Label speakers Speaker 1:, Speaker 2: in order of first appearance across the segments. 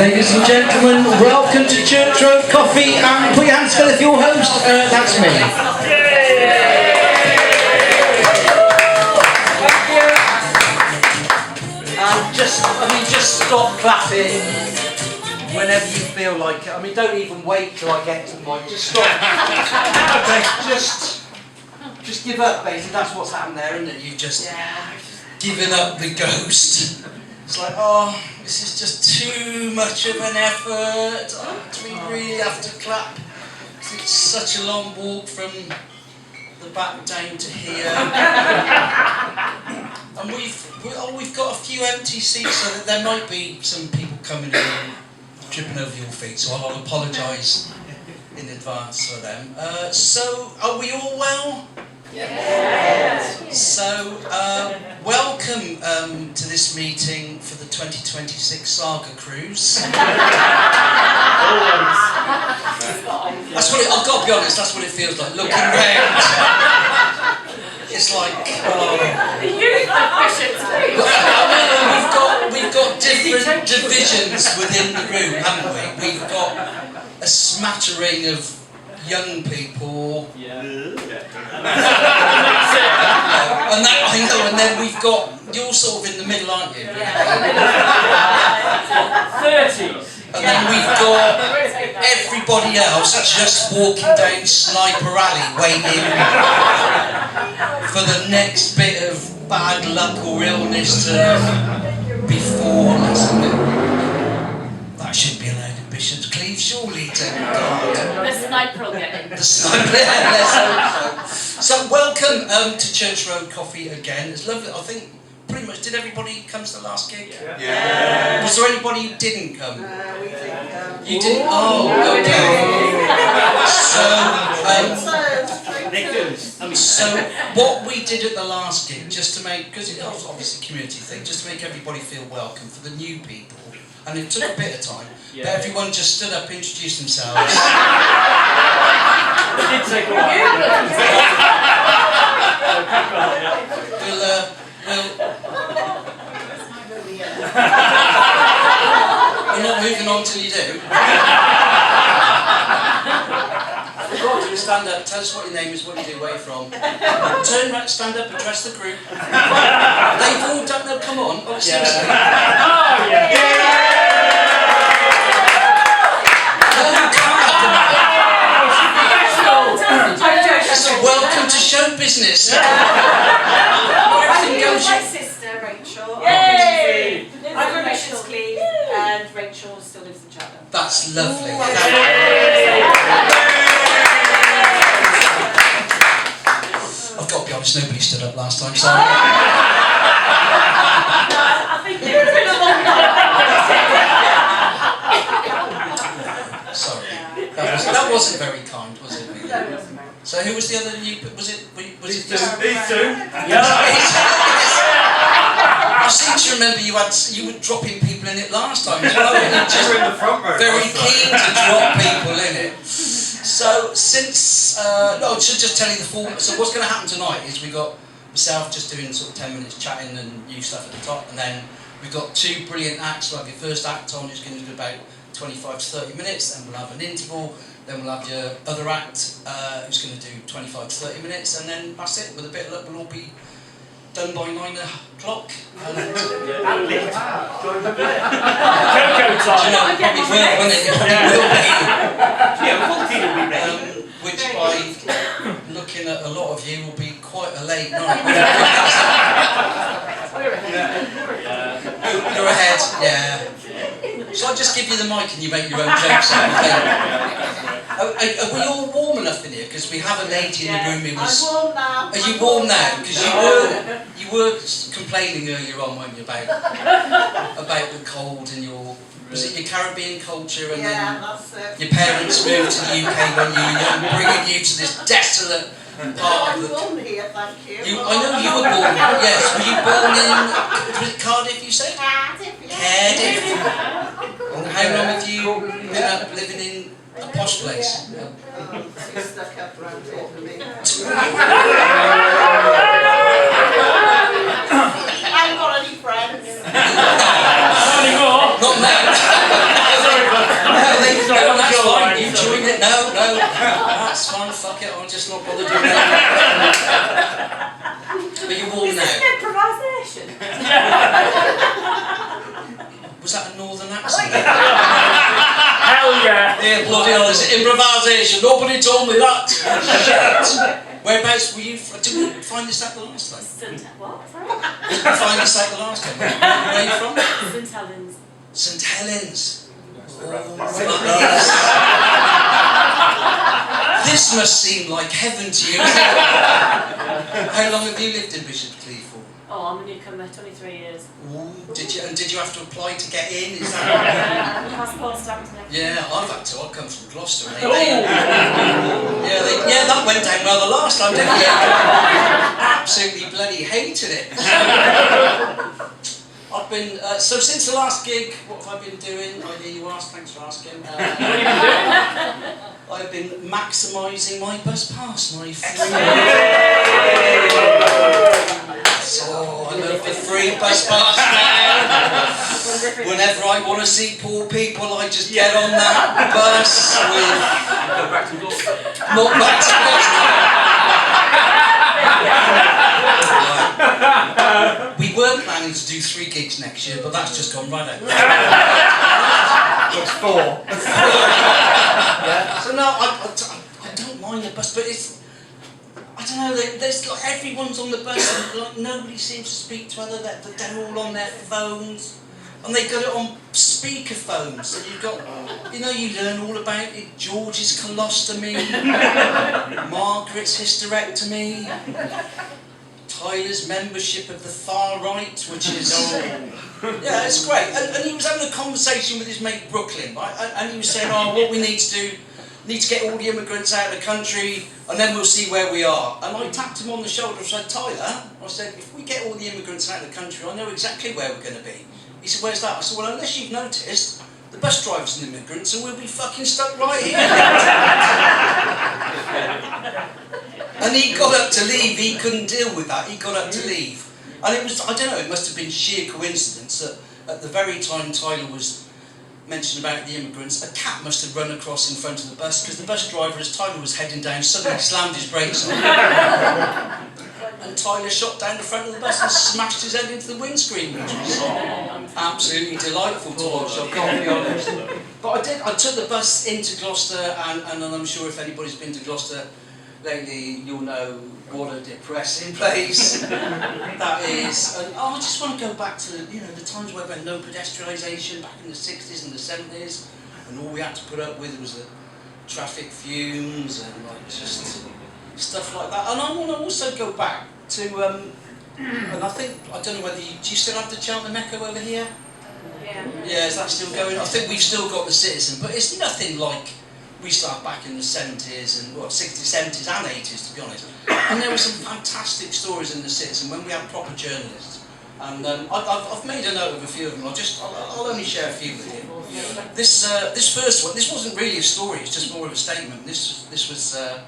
Speaker 1: Ladies and gentlemen, welcome to Church Road Coffee, and put your hands together for your host, that's me. And just stop clapping whenever you feel like it. I mean, don't even wait till I get to the mic, just stop. Okay, just give up, basically, that's what's happened there, isn't it? You've just given up the ghost. It's like, oh, this is just too much of an effort. Do we really have to clap? It's such a long walk from the back down to here. And we've got a few empty seats, so that there might be some people coming in and tripping over your feet. So I'll apologise in advance for them. So, are we all well? Yes. So, welcome to this meeting for the 2026 Saga Cruise. That's what I've got to be honest, that's what it feels like, looking round. It's like, we've got different divisions within the room, haven't we? We've got a smattering of young people. And that I know, and then we've got, you're sort of in the middle, aren't you?
Speaker 2: 30s.
Speaker 1: And then we've got everybody else just walking down Sniper Alley waiting for the next bit of bad luck or illness to befall us. That should be allowed in Bishop's Cleeve, surely, God.
Speaker 3: The sniper will get in.
Speaker 1: The sniper, let's hope so. So welcome to Church Road Coffee again. It's lovely. I think pretty much, did everybody come to the last gig?
Speaker 4: Yeah.
Speaker 1: Was there anybody who didn't come?
Speaker 4: We didn't come.
Speaker 1: You didn't? Oh, okay. So what we did at the last gig, just to make, because it was obviously a community thing, just to make everybody feel welcome for the new people, and it took a bit of time, but everyone just stood up, introduced themselves.
Speaker 2: It did take a while.
Speaker 1: We're not moving on till you do. Stand up, tell us what your name is, what you do, where you're from. Turn right, stand up, address the group. They've all done, no, come on. Oh, seriously.
Speaker 2: Oh, yeah.
Speaker 1: So welcome to show business.
Speaker 5: I'm my sister, Rachel.
Speaker 3: Yay!
Speaker 5: I'm from Bishop's Cleeve, and Rachel still lives in Chatham.
Speaker 1: That's lovely. I've got to be honest, nobody stood up last time, so...
Speaker 3: I think it would have been a long night.
Speaker 1: Sorry. That wasn't very kind, was it? Really?
Speaker 5: No, it wasn't.
Speaker 1: So who was the other new... Was it
Speaker 4: These two.
Speaker 1: I seem to remember you were dropping people in it last time as well.
Speaker 4: We're in the front row.
Speaker 1: Very keen to drop people in it. So since just tell you the format. So what's going to happen tonight is we got myself just doing sort of 10 minutes chatting and new stuff at the top, and then we've got two brilliant acts. We'll have your first act on, who's going to do about 25 to 30 minutes, then we'll have an interval, then we'll have your other act who's going to do 25 to 30 minutes, and then that's it. With a bit of luck, we'll all be done by 9 o'clock.
Speaker 2: Cocoa time.
Speaker 1: Probably will, won't it? It probably will be.
Speaker 4: Yeah, 14 will be ready.
Speaker 1: Which by looking at a lot of you will be quite a late night. You're ahead, yeah. Shall I just give you the mic and you make your own jokes out of it? Are we all warm enough in here? Because we have a lady in the room who was...
Speaker 5: I'm warm now.
Speaker 1: Are you warm now? Because you were complaining earlier on, weren't you, about the cold and your... Was it your Caribbean culture and then
Speaker 5: that's it.
Speaker 1: your parents moved to the UK when you were young, bringing you to this desolate part of the...
Speaker 5: I was born here, thank you.
Speaker 1: I know you were born, yes. Were you born in... Was it Cardiff, you said?
Speaker 5: Cardiff.
Speaker 1: And how long have you been up living in a posh place?
Speaker 5: She's stuck up around here for me. I haven't got any friends.
Speaker 2: Not anymore.
Speaker 1: Not now. bloody hell, it's improvisation. Nobody told me that. Shit. Whereabouts were you from? Did we find this out the last time?
Speaker 3: What? Sorry?
Speaker 1: Did we find this out the last time? Where are you from?
Speaker 3: St Helens.
Speaker 1: St Helens. This must seem like heaven to you. How long have you lived in Bishop Cleeve for?
Speaker 3: Oh, I'm a newcomer, 23 years.
Speaker 1: Ooh, did you have to apply to get in? Is that?
Speaker 3: Passport stamped and everything.
Speaker 1: Yeah, I've had to. I come from Gloucester. And yeah, that went down well the last time, didn't it? Absolutely bloody hated it. I've been so since the last gig. What have I been doing? I hear you ask. Thanks for asking. I've been maximising my bus pass, my free. So I love the free bus pass now. Whenever I want to see poor people, I just get on that bus with.
Speaker 4: Go back to Gloucester.
Speaker 1: Not back to Gloucester. We were planning to do 3 gigs next year, but that's just gone right out.
Speaker 4: Looks 4.
Speaker 1: Yeah. So no, I don't mind the bus, but it's. I don't know. There's like everyone's on the bus, and like nobody seems to speak to other. They're all on their phones, and they got it on speakerphones. So you've got, you learn all about it. George's colostomy, Margaret's hysterectomy, Tyler's membership of the far right, which is yeah, it's great. And he was having a conversation with his mate Brooklyn, right? And he was saying, what we need to do. Need to get all the immigrants out of the country, and then we'll see where we are. And I tapped him on the shoulder and said, Tyler, I said, if we get all the immigrants out of the country, I know exactly where we're going to be. He said, where's that? I said, well, unless you've noticed, the bus driver's an immigrant, so we'll be fucking stuck right here. And he got up to leave. He couldn't deal with that. He got up to leave. And it was, I don't know, it must have been sheer coincidence that at the very time Tyler was mentioned about the immigrants, a cat must have run across in front of the bus, because the bus driver, as Tyler was heading down, suddenly slammed his brakes on. And Tyler shot down the front of the bus and smashed his head into the windscreen, which was absolutely delightful to watch, I can't be honest. But I took the bus into Gloucester, and I'm sure if anybody's been to Gloucester lately, you'll know what a depressing place that is. And I just want to go back to the times where we had no pedestrianisation back in the 60s and the 70s, and all we had to put up with was the traffic fumes and like just stuff like that. And I want to also go back to and I don't know whether do you still have the Cheltenham Echo over here? Yeah, is that still going? I think we've still got the Citizen, but it's nothing like we started back in the 70s and 60s, 70s and 80s, to be honest. And there were some fantastic stories in the Citizen when we had proper journalists. And I've made a note of a few of them. I'll only share a few with you. This first one, this wasn't really a story. It's just more of a statement. This was a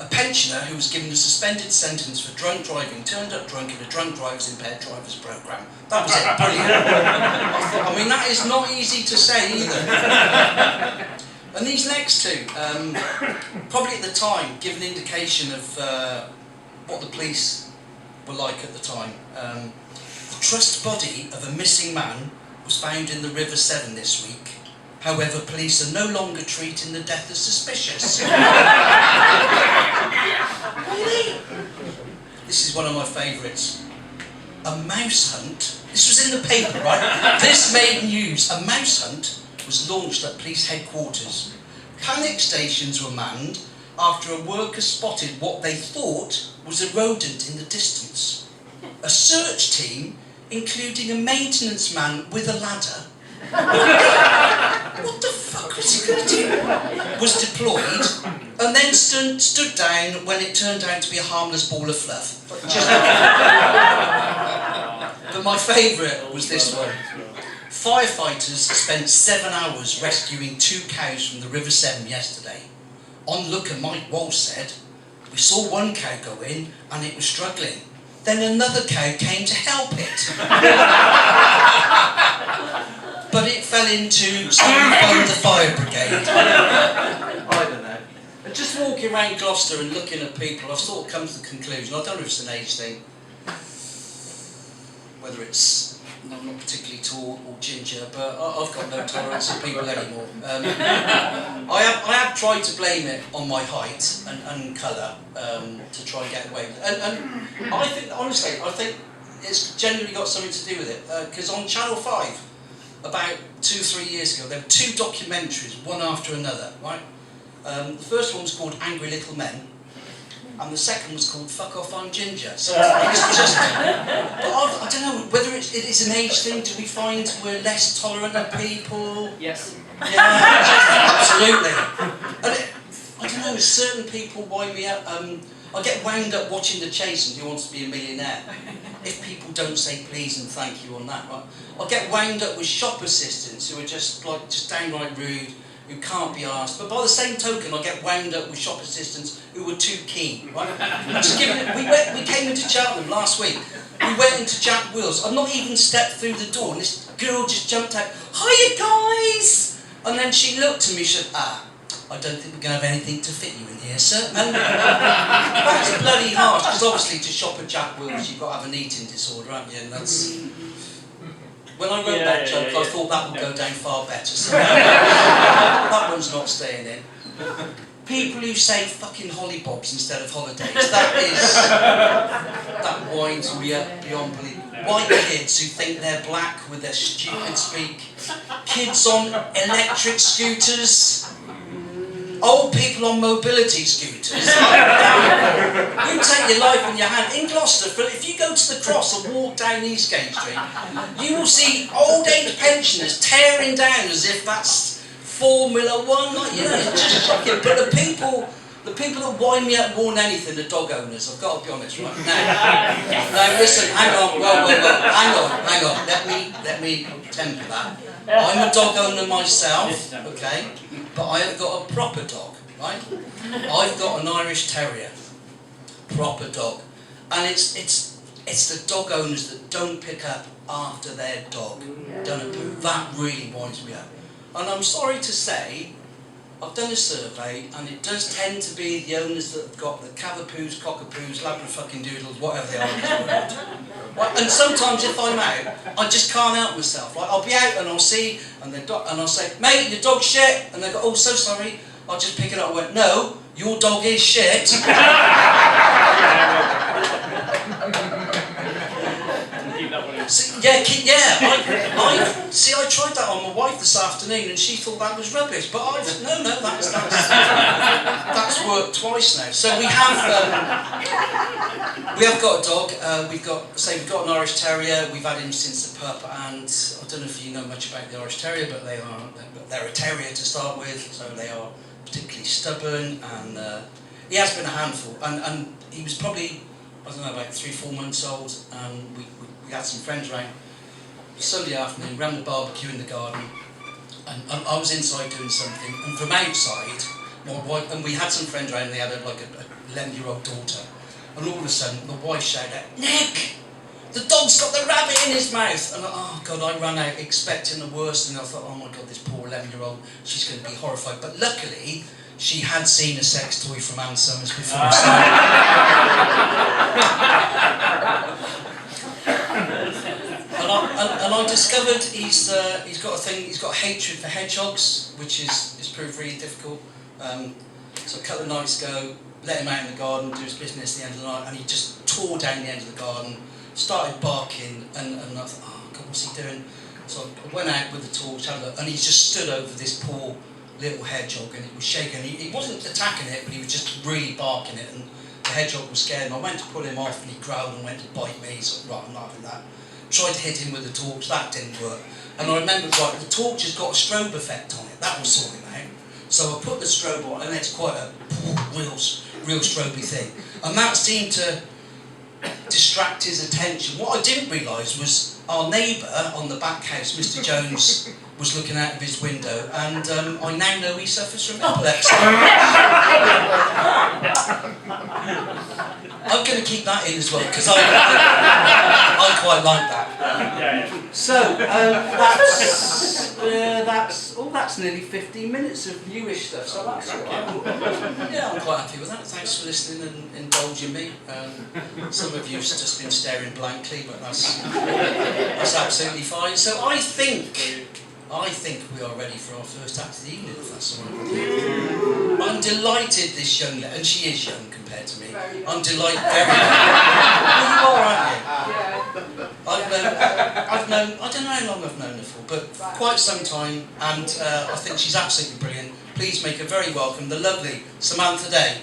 Speaker 1: pensioner who was given a suspended sentence for drunk driving. Turned up drunk in a drunk drivers impaired drivers programme. That was it. Brilliant. I mean, that is not easy to say either. And these next two, probably at the time, give an indication of what the police were like at the time. The trussed body of a missing man was found in the River Severn this week. However, police are no longer treating the death as suspicious. Really? This is one of my favourites. A mouse hunt. This was in the paper, right? This made news. A mouse hunt was launched at police headquarters. Panic stations were manned after a worker spotted what they thought was a rodent in the distance. A search team, including a maintenance man with a ladder, what the fuck was he going to do? Was deployed and then stood down when it turned out to be a harmless ball of fluff. But my favourite was this one. Firefighters spent 7 hours rescuing 2 cows from the River Severn yesterday. Onlooker Mike Walsh said, "We saw one cow go in and it was struggling. Then another cow came to help it. But it fell into someone phoned the fire brigade." I don't know. And just walking around Gloucester and looking at people, I've sort of come to the conclusion, I don't know if it's an age thing, whether it's not particularly tall or ginger, but I've got no tolerance of people anymore. I have tried to blame it on my height and colour to try and get away with it. And I think, honestly, it's genuinely got something to do with it. Because on Channel 5, about 2-3 years ago, there were 2 documentaries, one after another, right? The first one was called Angry Little Men, and the second was called Fuck Off, I'm Ginger. So it's just, but I don't know whether it is an age thing. Do we find we're less tolerant of people?
Speaker 2: Yes.
Speaker 1: Yeah, absolutely. And I don't know, certain people wind me up. I get wound up watching The Chase and Who Wants to Be a Millionaire. If people don't say please and thank you on that, right? I get wound up with shop assistants who are just downright rude, who can't be asked. But by the same token, I get wound up with shop assistants who were too keen, right? We came into Cheltenham last week. We went into Jack Will's. I've not even stepped through the door, and this girl just jumped out. Hiya, guys! And then she looked at me. She said, I don't think we're going to have anything to fit you in here, sir. And that's bloody harsh, because obviously to shop at Jack Will's, you've got to have an eating disorder, haven't you? And that's... When I wrote that joke, I thought that would go down far better, so that one's not staying in. People who say fucking hollybobs instead of holidays, that winds me up beyond belief. White kids who think they're black with their stupid speak. Kids on electric scooters. Old people on mobility scooters. You take your life in your hand. In Gloucester, if you go to the Cross and walk down Eastgate Street, you will see old age pensioners tearing down as if that's Formula One. Like, you know, it's just shocking. But the people that wind me up more than anything are dog owners. I've got to be honest, right? Now listen, hang on, hang on. Let me temper that. I'm a dog owner myself, okay? But I have got a proper dog, right? I've got an Irish Terrier, proper dog, and it's the dog owners that don't pick up after their dog done a poo. That really winds me up. And I'm sorry to say, I've done a survey, and it does tend to be the owners that have got the cavapoos, cockapoos, labrafucking-doodles, whatever they are in this world. Right? And sometimes if I'm out, I just can't help myself. Right? I'll be out and I'll see, and I'll say, mate, your dog's shit. And they go, oh, so sorry. I'll just pick it up and went, no, your dog is shit. I tried that on my wife this afternoon, and she thought that was rubbish. But that's worked twice now. So we have got a dog. We've got an Irish Terrier. We've had him since the pup, and I don't know if you know much about the Irish Terrier, but they're a terrier to start with, so they are particularly stubborn, and he has been a handful. And he was probably, I don't know, about 3-4 months old, and we had some friends round Sunday afternoon, ran the barbecue in the garden, and I was inside doing something, and from outside, my wife, and we had some friends around, and they had a 11-year-old daughter, and all of a sudden, the wife shouted out, Nick! The dog's got the rabbit in his mouth! And oh God, I ran out expecting the worst, and I thought, oh my God, this poor 11-year-old, she's going to be horrified. But luckily, she had seen a sex toy from Ann Summers before, so... And I discovered he's got a hatred for hedgehogs, which is proved really difficult. So a couple of nights ago, let him out in the garden, do his business at the end of the night, and he just tore down the end of the garden, started barking, and I thought, oh God, what's he doing? So I went out with the torch, had a look, and he just stood over this poor little hedgehog, and it was shaking. He wasn't attacking it, but he was just really barking it, and the hedgehog was scared, and I went to pull him off, and he growled and went to bite me, so right, I'm not having that. Tried to hit him with the torch, that didn't work. And I remembered, right, the torch has got a strobe effect on it, that will sort him out. So I put the strobe on, and it's quite a real strobey thing. And that seemed to distract his attention. What I didn't realise was our neighbour on the back house, Mr. Jones, was looking out of his window, and I now know he suffers from epilepsy. I'm going to keep that in as well, because I quite like that. So that's nearly 15 minutes of newish stuff. So that's all right. Yeah, I'm quite happy with that. Thanks for listening and indulging me. Some of you've just been staring blankly, but that's absolutely fine. So I think we are ready for our first act of the evening, if that's all right with you. I'm delighted this young lady, and she is young compared to me. I'm delighted. Very well, you are, aren't you?
Speaker 5: Yeah.
Speaker 1: I've known, I don't know how long I've known her for, but quite some time, and I think she's absolutely brilliant. Please make her very welcome, the lovely Samantha Day.